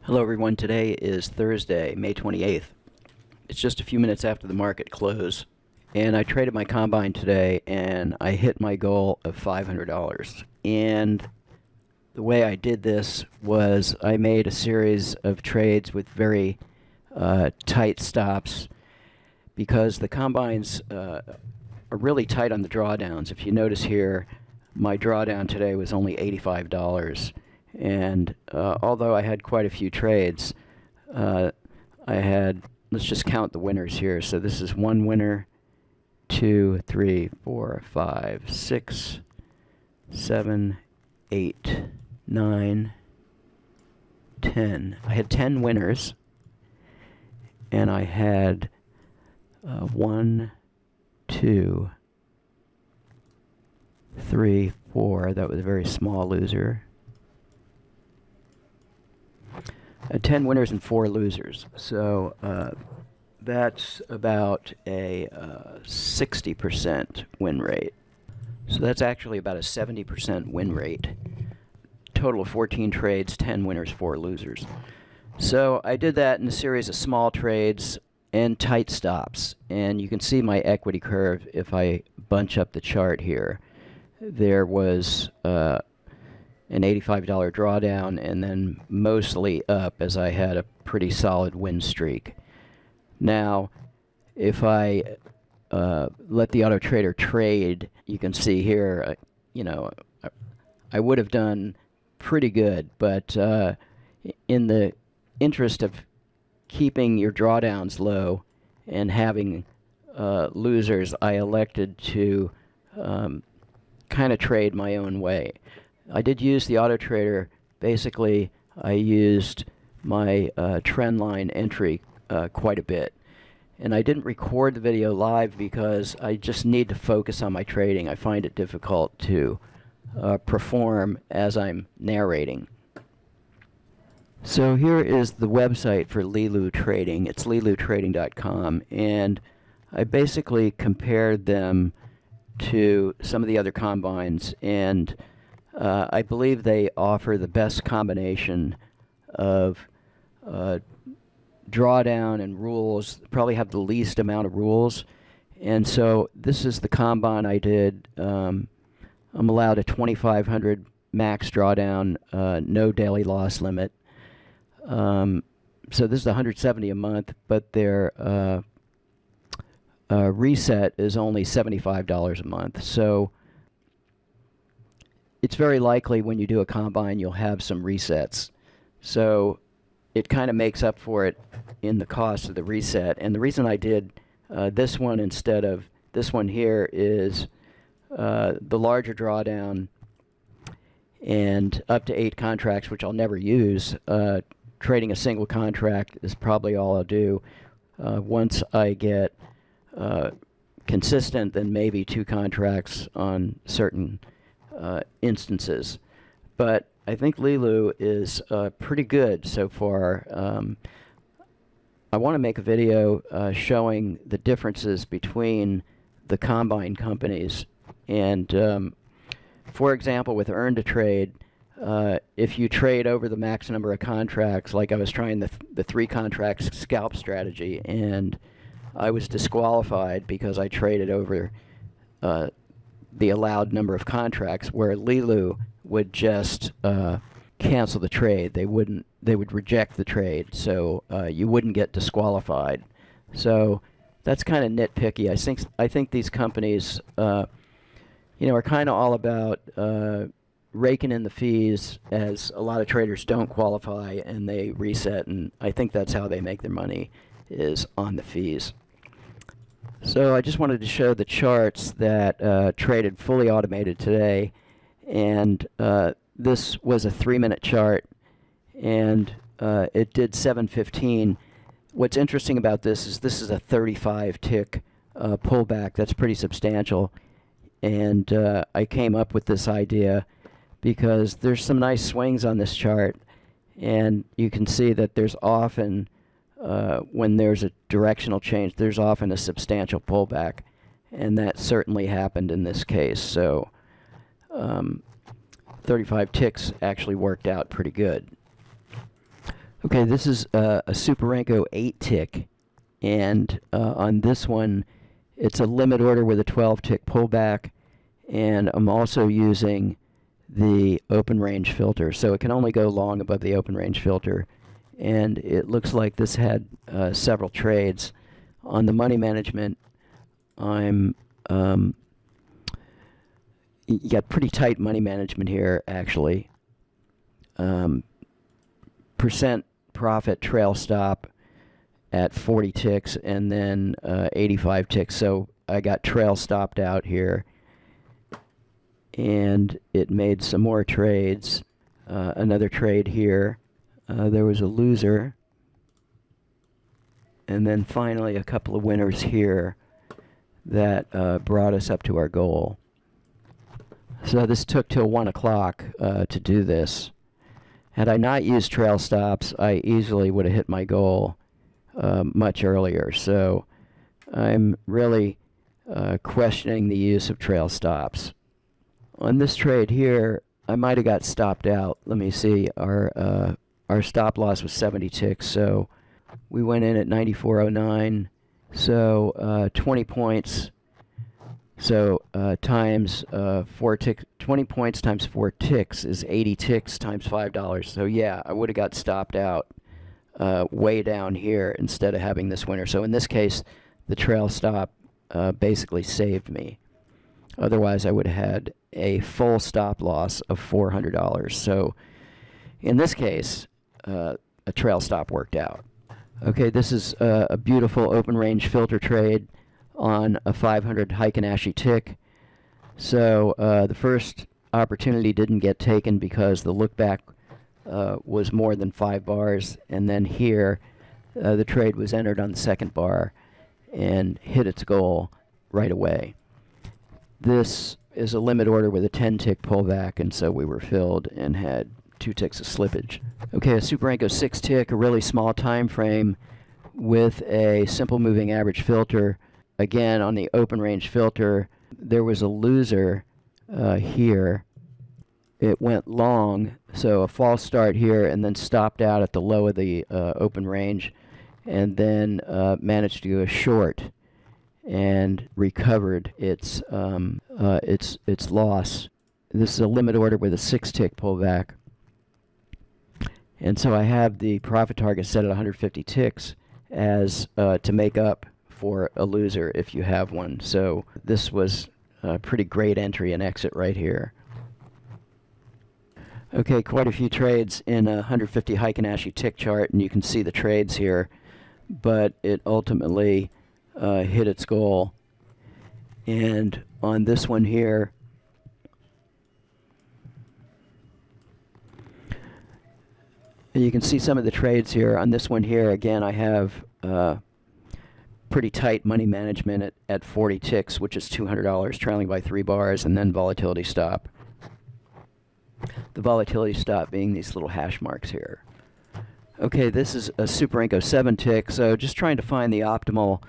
Hello everyone, today is Thursday, May 28th. It's just a few minutes after the market close, and I traded my combine today and I hit my goal of $500. And the way I did this was I made a series of trades with very tight stops because the combines are really tight on the drawdowns. If you notice here, my drawdown today was only $85. And although I had quite a few trades, I had, let's just count the winners here. So this is one winner, 2, 3, 4, 5, 6, 7, 8, 9, 10. I had 10 winners, and I had 1, 2, 3, 4. That was a very small loser. 10 winners and 4 losers. So that's about a 60% win rate. So that's actually about a 70% win rate. Total of 14 trades, 10 winners, 4 losers. So I did that in a series of small trades and tight stops. And you can see my equity curve if I bunch up the chart here. There was an $85 drawdown, and then mostly up as I had a pretty solid win streak. Now, if I let the Autotrader trade, you can see here, I would have done pretty good, but in the interest of keeping your drawdowns low and having losers, I elected to kind of trade my own way. I did use the Autotrader. Basically, I used my trend line entry quite a bit. And I didn't record the video live because I just need to focus on my trading. I find it difficult to perform as I'm narrating. So here is the website for Leeloo Trading. It's leelootrading.com. And I basically compared them to some of the other combines, and I believe they offer the best combination of drawdown and rules, probably have the least amount of rules. And so this is the combine I did. I'm allowed a 2,500 max drawdown, no daily loss limit. So this is $170 a month, but their reset is only $75 a month. So it's very likely when you do a combine you'll have some resets. So it kind of makes up for it in the cost of the reset. And the reason I did this one instead of this one here is the larger drawdown and up to 8 contracts, which I'll never use. Trading a single contract is probably all I'll do. Once I get consistent, then maybe 2 contracts on certain instances. But I think Leeloo is pretty good so far. I want to make a video showing the differences between the combine companies. And for example, with earn to trade, if you trade over the max number of contracts, like I was trying the 3 contracts scalp strategy, and I was disqualified because I traded over the allowed number of contracts, where Leeloo would just cancel the trade. They would reject the trade, so you wouldn't get disqualified. So that's kind of nitpicky. I think these companies, are kind of all about raking in the fees, as a lot of traders don't qualify and they reset, and I think that's how they make their money, is on the fees. So I just wanted to show the charts that traded fully automated today, and this was a 3-minute chart, and it did 715. What's interesting about this is a 35 tick pullback. That's pretty substantial, and I came up with this idea because there's some nice swings on this chart, and you can see that there's often when there's a directional change, there's often a substantial pullback, and that certainly happened in this case. So 35 ticks actually worked out pretty good. Okay, this is a Superenko 8-tick, and on this one, it's a limit order with a 12-tick pullback, and I'm also using the open range filter, so it can only go long above the open range filter. And it looks like this had several trades. On the money management, I'm you got pretty tight money management here, actually. Percent profit trail stop at 40 ticks, and then 85 ticks. So I got trail stopped out here, and it made some more trades. Another trade here. There was a loser, and then finally a couple of winners here that brought us up to our goal. So this took till 1 o'clock to do this. Had I not used trail stops, I easily would have hit my goal much earlier. So I'm really questioning the use of trail stops. On this trade here, I might have got stopped out. Let me see. Our stop loss was 70 ticks, so we went in at 94.09. So 20 points. So times 4 ticks, 20 points times 4 ticks is 80 ticks times $5. So yeah, I would have got stopped out way down here instead of having this winner. So in this case, the trail stop basically saved me. Otherwise, I would have had a full stop loss of $400. So in this case, a trail stop worked out. Okay, this is a beautiful open range filter trade on a 500 Heikin-Ashi tick. So the first opportunity didn't get taken because the look back was more than 5 bars, and then here the trade was entered on the second bar and hit its goal right away. This is a limit order with a 10-tick pullback, and so we were filled and had 2 ticks of slippage. Okay, a Superenko 6-tick, a really small time frame with a simple moving average filter. Again, on the open range filter, there was a loser here. It went long, so a false start here, and then stopped out at the low of the open range, and then managed to go short and recovered its loss. This is a limit order with a 6-tick pullback, and so I have the profit target set at 150 ticks as to make up for a loser if you have one. So this was a pretty great entry and exit right here. Okay, quite a few trades in a 150 Heikin-Ashi tick chart, and you can see the trades here, but it ultimately hit its goal. And on this one here, you can see some of the trades here. On this one here, again, I have pretty tight money management at 40 ticks, which is $200, trailing by 3 bars, and then volatility stop. The volatility stop being these little hash marks here. Okay, this is a Superenko 7-tick, so just trying to find the optimal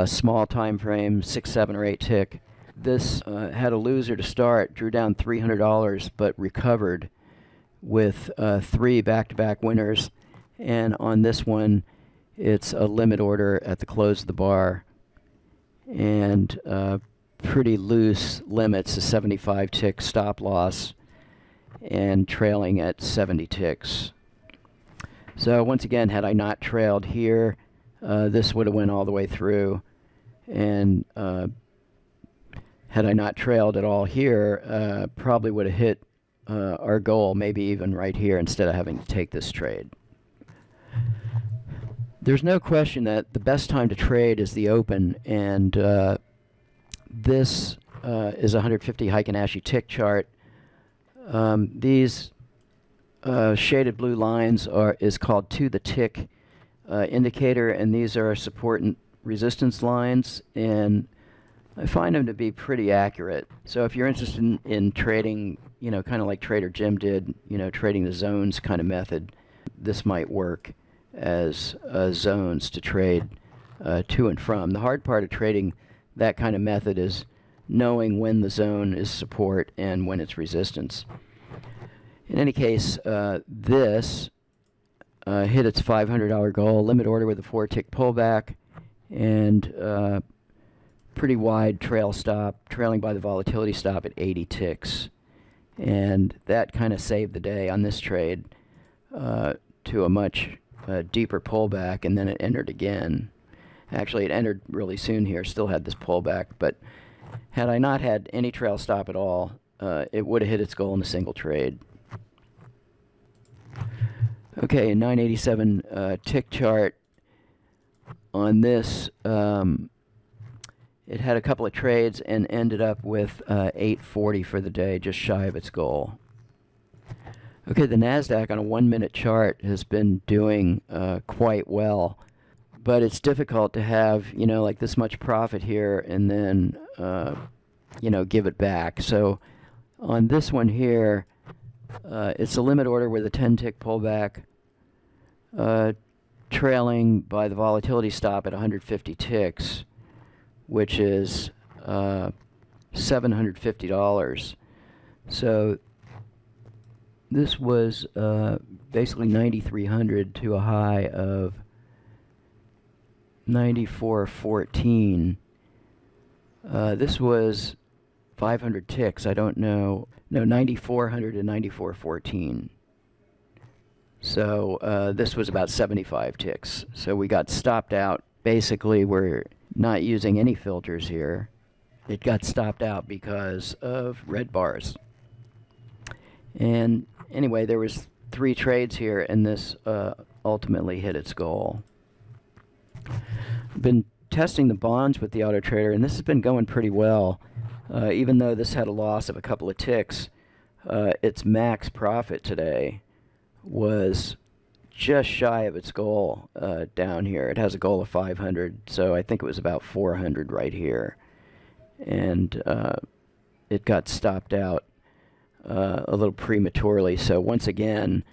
small time frame, 6, 7, or 8 tick. This had a loser to start, drew down $300, but recovered with 3 back-to-back winners. And on this one, it's a limit order at the close of the bar, and pretty loose limits, a 75-tick stop loss, and trailing at 70 ticks. So once again, had I not trailed here, this would have went all the way through, and had I not trailed at all here, probably would have hit our goal, maybe even right here, instead of having to take this trade. There's no question that the best time to trade is the open, and this is a 150 Heikin-Ashi tick chart. These shaded blue lines is called to the tick indicator, and these are support and resistance lines, and I find them to be pretty accurate. So if you're interested in trading, you know, kind of like Trader Jim did, you know, trading the zones kind of method, this might work as zones to trade to and from. The hard part of trading that kind of method is knowing when the zone is support and when it's resistance. In any case, this hit its $500 goal, limit order with a 4-tick pullback, and pretty wide trail stop, trailing by the volatility stop at 80 ticks. And that kind of saved the day on this trade to a much deeper pullback, and then it entered again. Actually, it entered really soon here, still had this pullback, but had I not had any trail stop at all, it would have hit its goal in a single trade. Okay, a 987 tick chart on this. It had a couple of trades and ended up with 840 for the day, just shy of its goal. Okay, the NASDAQ on a 1-minute chart has been doing quite well, but it's difficult to have, you know, like this much profit here and then, you know, give it back. So on this one here, it's a limit order with a 10-tick pullback, trailing by the volatility stop at 150 ticks, which is $750. So this was basically 9,300 to a high of 94.14. This was 500 ticks. I don't know. No, 9,400 to 94.14. So this was about 75 ticks. So we got stopped out. Basically, we're not using any filters here. It got stopped out because of red bars. And anyway, there was 3 trades here, and this ultimately hit its goal. I've been testing the bonds with the Autotrader, and this has been going pretty well. Even though this had a loss of a couple of ticks, its max profit today was just shy of its goal down here. It has a goal of 500, so I think it was about 400 right here. And it got stopped out a little prematurely. So once again,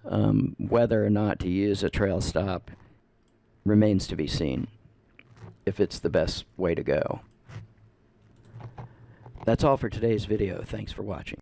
whether or not to use a trail stop remains to be seen, if it's the best way to go. That's all for today's video. Thanks for watching.